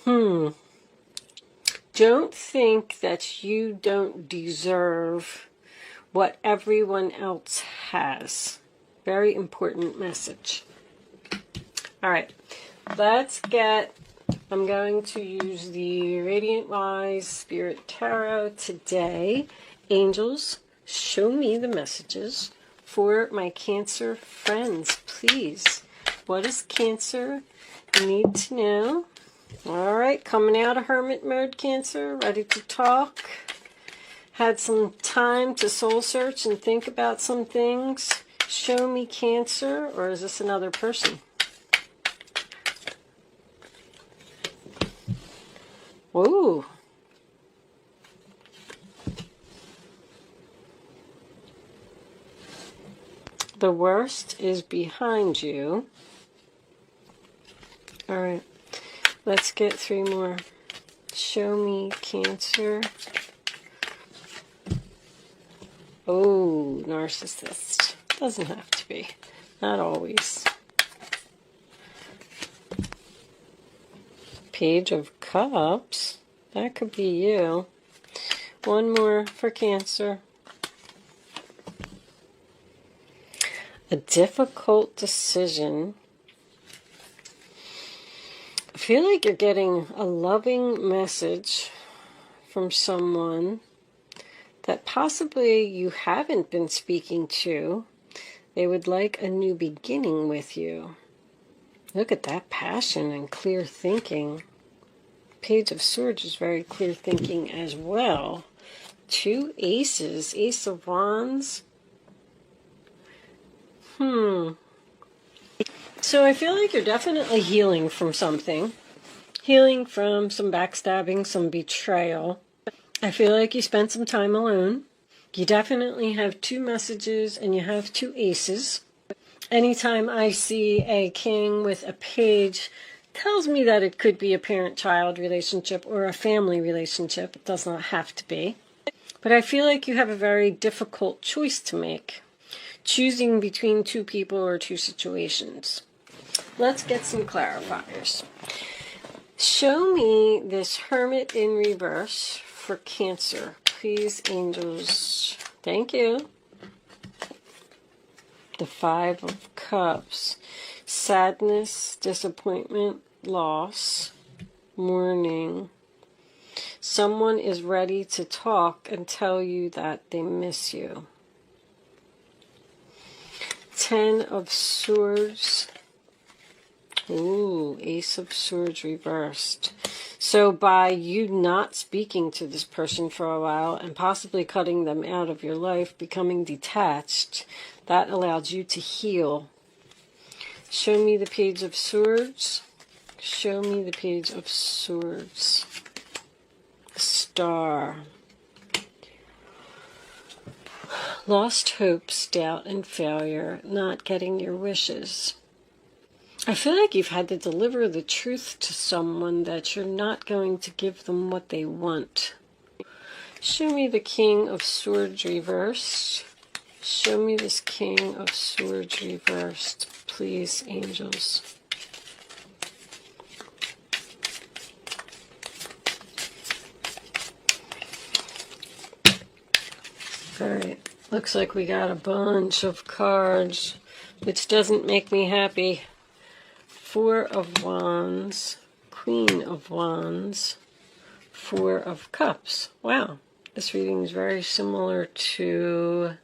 Don't think that you don't deserve what everyone else has. Very important message. All right, let's get, I'm going to use the Radiant Wise Spirit Tarot today. Angels, show me the messages for my Cancer friends, please. What does Cancer need to know? All right, coming out of hermit mode, Cancer, ready to talk. Had some time to soul search and think about some things. Show me, Cancer, or is this another person? Ooh. The worst is behind you. All right. Let's get 3 more. Show me, Cancer. Oh, narcissist. Doesn't have to be. Not always. Page of Cups. That could be you. 1 more for Cancer. A difficult decision. I feel like you're getting a loving message from someone that possibly you haven't been speaking to. They would like a new beginning with you. Look at that passion and clear thinking. Page of Swords is very clear thinking as well. 2 aces. Ace of Wands. So I feel like you're definitely healing from something. Healing from some backstabbing, some betrayal. I feel like you spent some time alone. You definitely have 2 messages and you have 2 aces. Anytime I see a king with a page, tells me that it could be a parent-child relationship or a family relationship. It does not have to be. But I feel like you have a very difficult choice to make. Choosing between 2 people or 2 situations. Let's get some clarifiers. Show me this Hermit in reverse for Cancer. Please, angels. Thank you. The 5 of Cups. Sadness, disappointment, loss, mourning. Someone is ready to talk and tell you that they miss you. 10 of Swords. Ooh, Ace of Swords reversed. So by you not speaking to this person for a while and possibly cutting them out of your life, becoming detached, that allowed you to heal. Show me the Page of Swords. Show me the Page of Swords. Star. Lost hopes, doubt, and failure, not getting your wishes. I feel like you've had to deliver the truth to someone that you're not going to give them what they want. Show me the King of Swords reversed. Show me this King of Swords reversed, please, angels. All right. Looks like we got a bunch of cards, which doesn't make me happy. 4 of Wands, Queen of Wands, 4 of Cups. Wow, this reading is very similar to,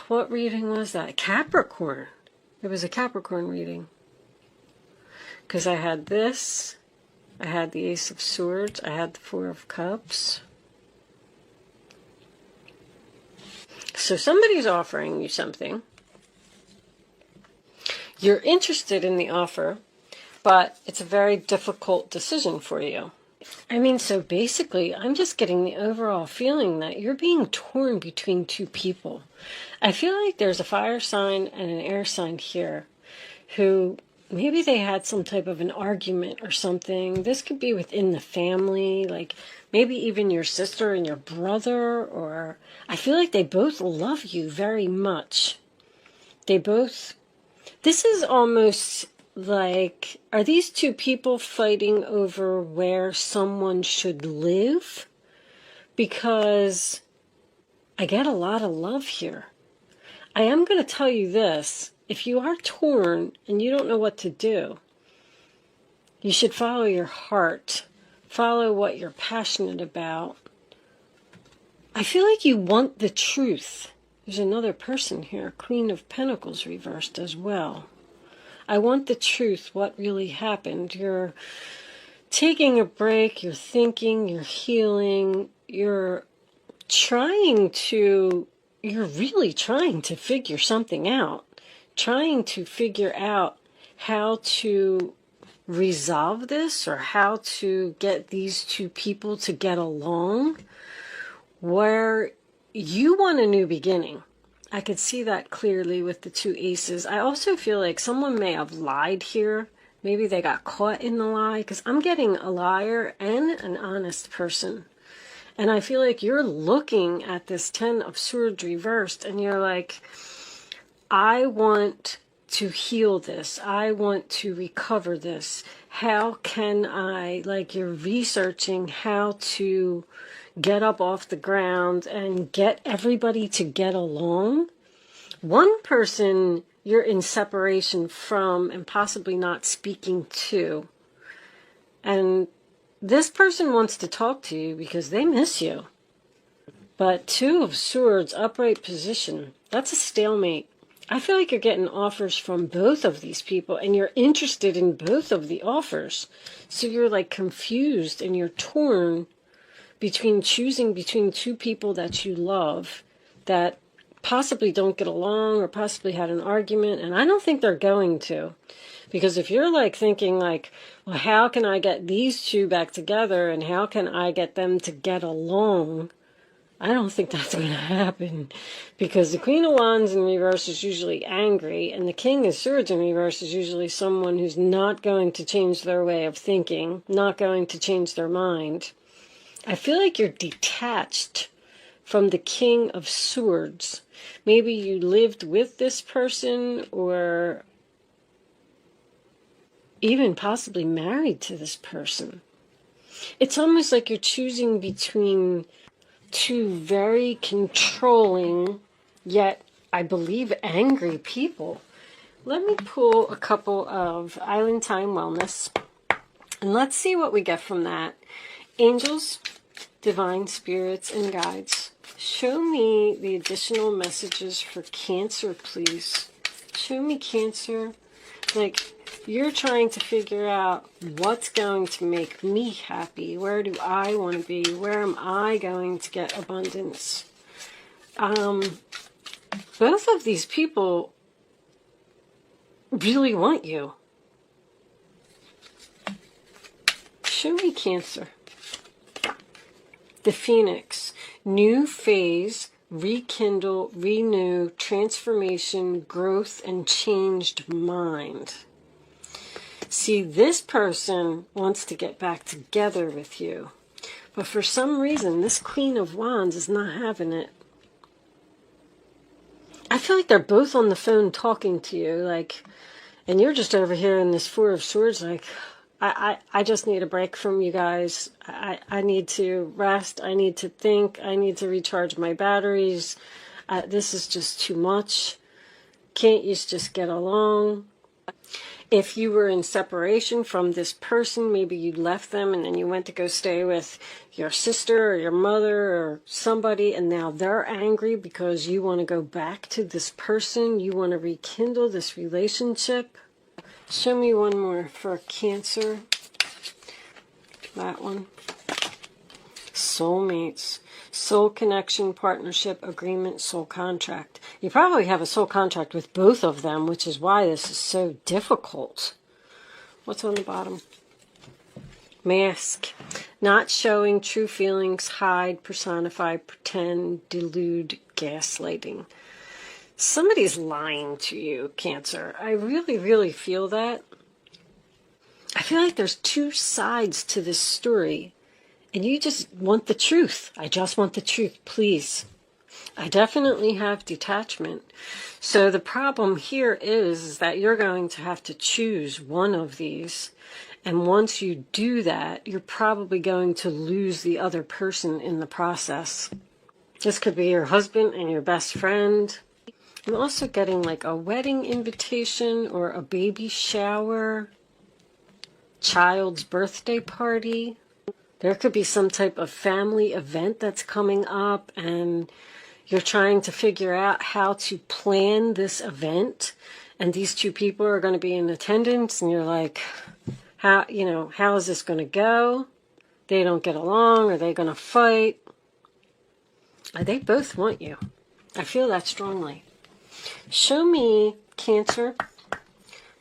what reading was that? Capricorn. It was a Capricorn reading. Because I had this, I had the Ace of Swords, I had the 4 of Cups. So somebody's offering you something. You're interested in the offer, but it's a very difficult decision for you. I mean, so basically, I'm just getting the overall feeling that you're being torn between 2 people. I feel like there's a fire sign and an air sign here who maybe they had some type of an argument or something. This could be within the family, like maybe even your sister and your brother, or I feel like they both love you very much. They both, this is almost like, are these two people fighting over where someone should live? Because I get a lot of love here. I am going to tell you this. If you are torn and you don't know what to do, you should follow your heart. Follow what you're passionate about. I feel like you want the truth. There's another person here, Queen of Pentacles reversed as well. I want the truth, what really happened. You're taking a break, you're thinking, you're healing, you're really trying to figure something out. Trying to figure out how to resolve this or how to get these two people to get along, where you want a new beginning. I could see that clearly with the two aces. I also feel like someone may have lied here. Maybe they got caught in the lie, because I'm getting a liar and an honest person. And I feel like you're looking at this Ten of Swords reversed and you're like, I want to heal this. I want to recover this. How can I, like, you're researching how to get up off the ground and get everybody to get along. One person you're in separation from and possibly not speaking to. And this person wants to talk to you because they miss you. But Two of Swords, upright position, that's a stalemate. I feel like you're getting offers from both of these people and you're interested in both of the offers. So you're like confused and you're torn between choosing between two people that you love that possibly don't get along or possibly had an argument. And I don't think they're going to. Because if you're like thinking like, well, how can I get these two back together and how can I get them to get along? I don't think that's going to happen, because the Queen of Wands in reverse is usually angry and the King of Swords in reverse is usually someone who's not going to change their way of thinking, not going to change their mind. I feel like you're detached from the King of Swords. Maybe you lived with this person or even possibly married to this person. It's almost like you're choosing between two very controlling, yet I believe angry people. Let me pull a couple of Island Time Wellness, and let's see what we get from that. Angels, divine spirits, and guides, show me the additional messages for Cancer, please. Show me Cancer. Like, you're trying to figure out what's going to make me happy. Where do I want to be? Where am I going to get abundance? Both of these people really want you. Show me Cancer. The Phoenix. New phase, rekindle, renew, transformation, growth, and changed mind. See, this person wants to get back together with you. But for some reason, this Queen of Wands is not having it. I feel like they're both on the phone talking to you, like, and you're just over here in this Four of Swords, like, I just need a break from you guys. I need to rest. I need to think. I need to recharge my batteries. This is just too much. Can't you just get along? If you were in separation from this person, maybe you left them and then you went to go stay with your sister or your mother or somebody, and now they're angry because you want to go back to this person. You want to rekindle this relationship. Show me one more for Cancer. That one. Soulmates. Soul connection, partnership, agreement, soul contract. You probably have a soul contract with both of them, which is why this is so difficult. What's on the bottom? Mask. Not showing true feelings, hide, personify, pretend, delude, gaslighting. Somebody's lying to you, Cancer. I really, really feel that. I feel like there's two sides to this story. And you just want the truth. I just want the truth, please. I definitely have detachment. So the problem here is that you're going to have to choose one of these. And once you do that, you're probably going to lose the other person in the process. This could be your husband and your best friend. I'm also getting like a wedding invitation or a baby shower, child's birthday party. There could be some type of family event that's coming up, and you're trying to figure out how to plan this event. And these two people are going to be in attendance, and you're like, how is this going to go? They don't get along. Are they going to fight? They both want you. I feel that strongly. Show me, Cancer.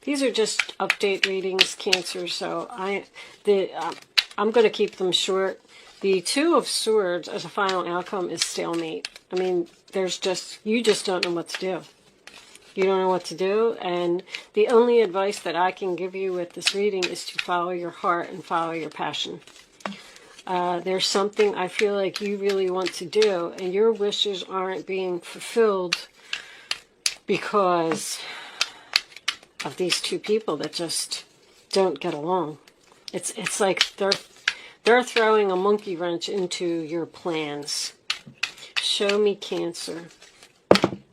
These are just update readings, Cancer, so I'm going to keep them short. The Two of Swords as a final outcome is stalemate. I mean, you just don't know what to do. You don't know what to do, and the only advice that I can give you with this reading is to follow your heart and follow your passion. There's something I feel like you really want to do, and your wishes aren't being fulfilled because of these two people that just don't get along. It's like they're throwing a monkey wrench into your plans. Show me, Cancer.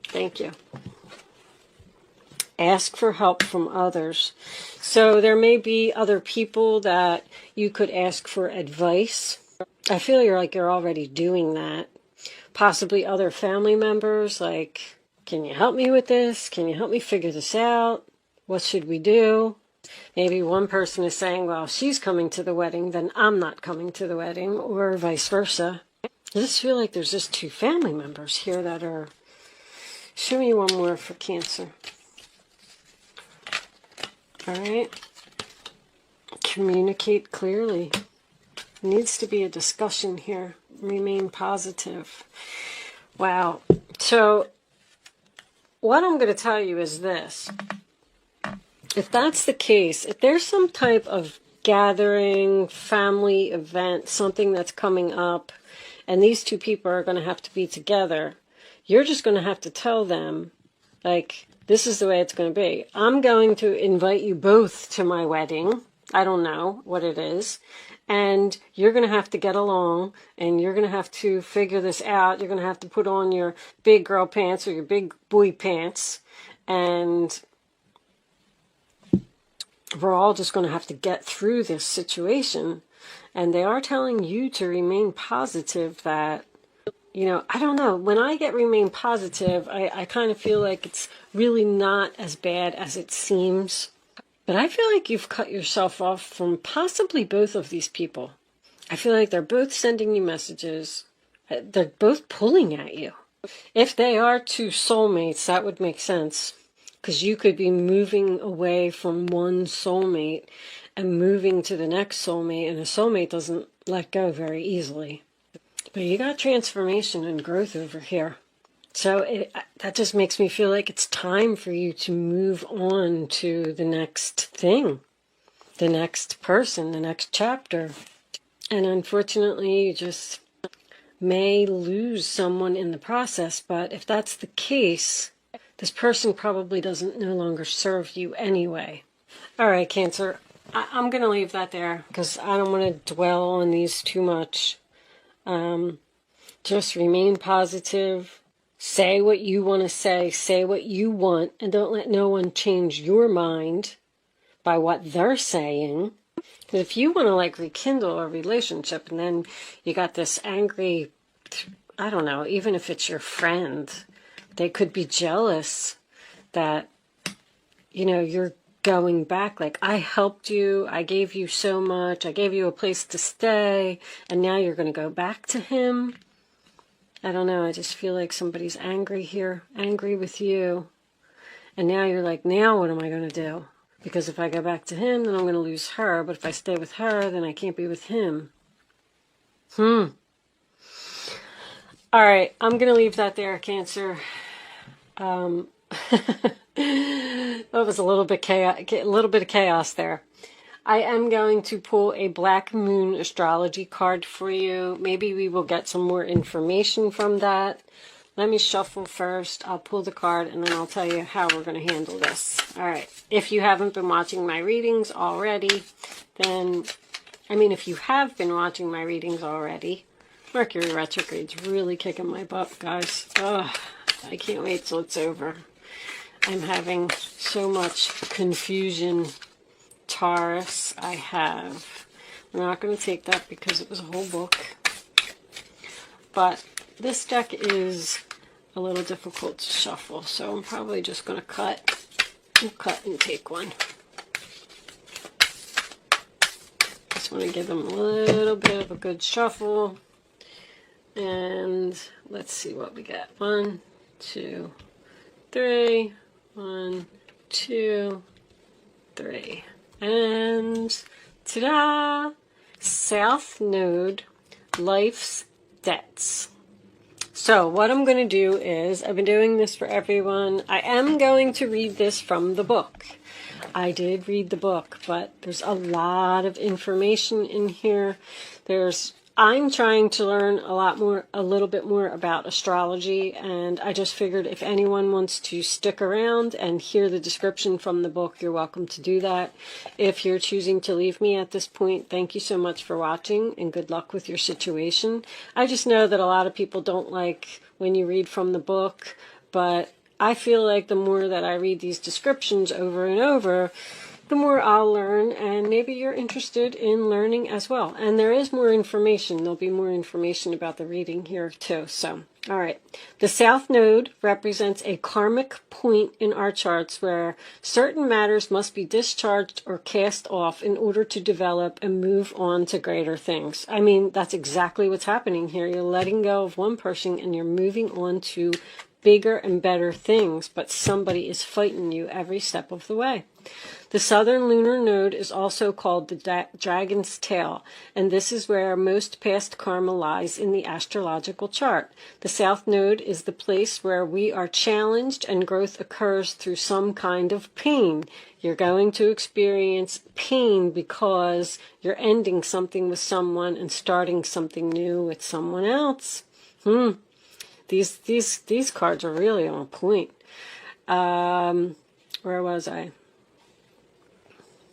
Thank you. Ask for help from others. So there may be other people that you could ask for advice. I feel you're already doing that. Possibly other family members, like, can you help me with this? Can you help me figure this out? What should we do? Maybe one person is saying, well, she's coming to the wedding, then I'm not coming to the wedding, or vice versa. I just feel like there's just two family members here that are... Show me one more for Cancer. All right. Communicate clearly. Needs to be a discussion here. Remain positive. Wow. So what I'm going to tell you is this. If that's the case, if there's some type of gathering, family event, something that's coming up, and these two people are going to have to be together, you're just going to have to tell them, like, this is the way it's going to be. I'm going to invite you both to my wedding. I don't know what it is. And you're going to have to get along, and you're going to have to figure this out. You're going to have to put on your big girl pants or your big boy pants, and we're all just going to have to get through this situation. And they are telling you to remain positive that, I don't know. When I get remain positive, I kind of feel like it's really not as bad as it seems. But I feel like you've cut yourself off from possibly both of these people. I feel like they're both sending you messages. They're both pulling at you. If they are two soulmates, that would make sense. Because you could be moving away from one soulmate and moving to the next soulmate. And a soulmate doesn't let go very easily. But you got transformation and growth over here. So that just makes me feel like it's time for you to move on to the next thing, the next person, the next chapter. And unfortunately, you just may lose someone in the process. But if that's the case, this person probably doesn't no longer serve you anyway. All right, Cancer, I'm going to leave that there because I don't want to dwell on these too much. Just remain positive. Say what you want to say what you want, and don't let no one change your mind by what they're saying. Because if you want to rekindle a relationship and then you got this angry, I don't know, even if it's your friend, they could be jealous that, you're going back. Like, I helped you, I gave you so much, I gave you a place to stay, and now you're going to go back to him. I don't know, I just feel like somebody's angry here, angry with you. And now you're like, now what am I going to do? Because if I go back to him, then I'm going to lose her. But if I stay with her, then I can't be with him. All right, I'm going to leave that there, Cancer. That was a little bit of chaos there. I am going to pull a Black Moon astrology card for you. Maybe we will get some more information from that. let me shuffle first. I'll pull the card and then I'll tell you how we're going to handle this. All right. If you haven't been watching my readings already, then, if you have been watching my readings already, Mercury retrograde's really kicking my butt, guys. Ugh, I can't wait till it's over. I'm having so much confusion. Taurus, I'm not going to take that because it was a whole book. But this deck is a little difficult to shuffle, so I'm probably just going to cut and take one. Just want to give them a little bit of a good shuffle. And let's see what we get. 1, 2, 3. 1, 2, 3. And ta-da! South Node, Life's Debts. So what I'm going to do is, I've been doing this for everyone. I am going to read this from the book. I did read the book, but there's a lot of information in here. I'm trying to learn a little bit more about astrology, and I just figured if anyone wants to stick around and hear the description from the book, you're welcome to do that. If you're choosing to leave me at this point, thank you so much for watching, and good luck with your situation. I just know that a lot of people don't like when you read from the book, but I feel like the more that I read these descriptions over and over, the more I'll learn, and maybe you're interested in learning as well. And there is more information. There'll be more information about the reading here too. So, all right. The South Node represents a karmic point in our charts where certain matters must be discharged or cast off in order to develop and move on to greater things. That's exactly what's happening here. You're letting go of one person and you're moving on to bigger and better things, but somebody is fighting you every step of the way. The southern lunar node is also called the dragon's tail, and this is where most past karma lies in the astrological chart. The south node is the place where we are challenged and growth occurs through some kind of pain. You're going to experience pain because you're ending something with someone and starting something new with someone else. These cards are really on point. Where was I?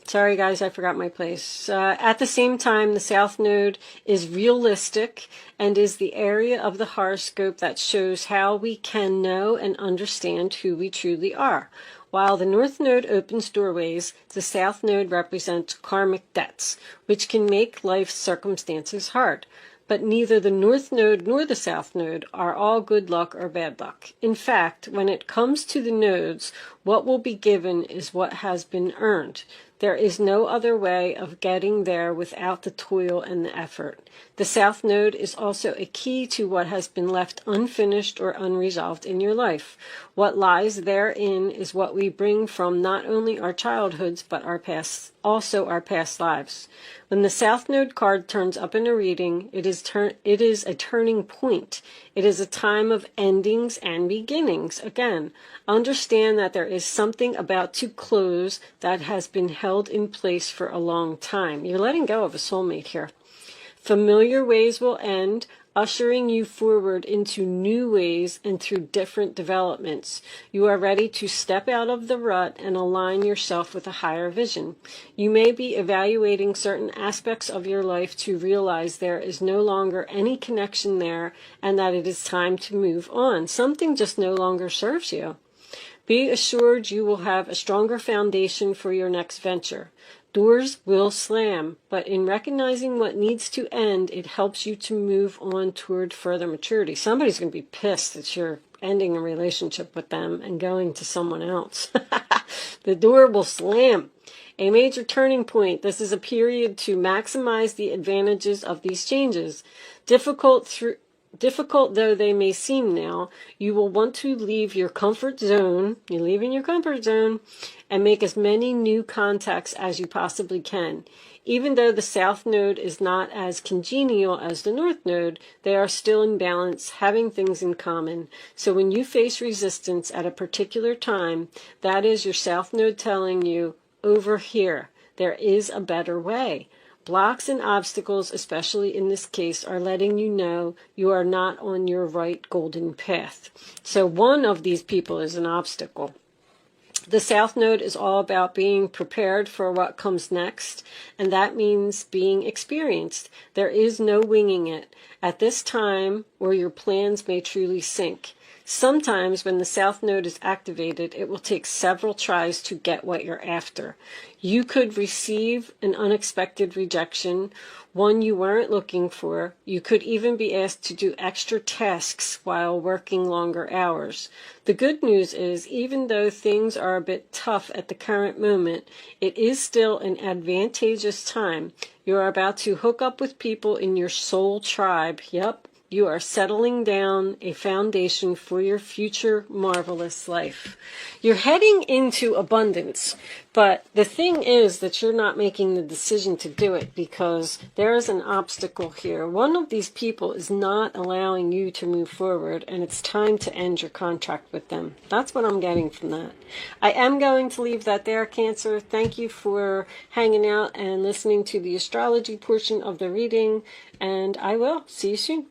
Sorry, guys, I forgot my place. At the same time, the South Node is realistic and is the area of the horoscope that shows how we can know and understand who we truly are. While the North Node opens doorways, the South Node represents karmic debts, which can make life's circumstances hard. But neither the North Node nor the South Node are all good luck or bad luck. In fact, when it comes to the nodes, what will be given is what has been earned. There is no other way of getting there without the toil and the effort. The South Node is also a key to what has been left unfinished or unresolved in your life. What lies therein is what we bring from not only our childhoods, but also our past lives. When the South Node card turns up in a reading, it is a turning point. It is a time of endings and beginnings. Again, understand that there is something about to close that has been held in place for a long time. You're letting go of a soulmate here. Familiar ways will end, ushering you forward into new ways and through different developments. You are ready to step out of the rut and align yourself with a higher vision. You may be evaluating certain aspects of your life to realize there is no longer any connection there and that it is time to move on. Something just no longer serves you. Be assured you will have a stronger foundation for your next venture. Doors will slam, but in recognizing what needs to end, it helps you to move on toward further maturity. Somebody's going to be pissed that you're ending a relationship with them and going to someone else. The door will slam. A major turning point. This is a period to maximize the advantages of these changes. Difficult though they may seem now, you will want to leave your comfort zone. You're leaving your comfort zone and make as many new contacts as you possibly can. Even though the South Node is not as congenial as the North Node, they are still in balance, having things in common. So when you face resistance at a particular time, that is your South Node telling you, over here, there is a better way. Blocks and obstacles, especially in this case, are letting you know you are not on your right golden path. So one of these people is an obstacle. The South Node is all about being prepared for what comes next, and that means being experienced. There is no winging it at this time where your plans may truly sink. Sometimes when the South Node is activated, it will take several tries to get what you're after. You could receive an unexpected rejection, one you weren't looking for. You could even be asked to do extra tasks while working longer hours. The good news is, even though things are a bit tough at the current moment, it is still an advantageous time. You are about to hook up with people in your soul tribe. Yep. You are settling down a foundation for your future marvelous life. You're heading into abundance, but the thing is that you're not making the decision to do it because there is an obstacle here. One of these people is not allowing you to move forward, and it's time to end your contract with them. That's what I'm getting from that. I am going to leave that there, Cancer. Thank you for hanging out and listening to the astrology portion of the reading, and I will see you soon.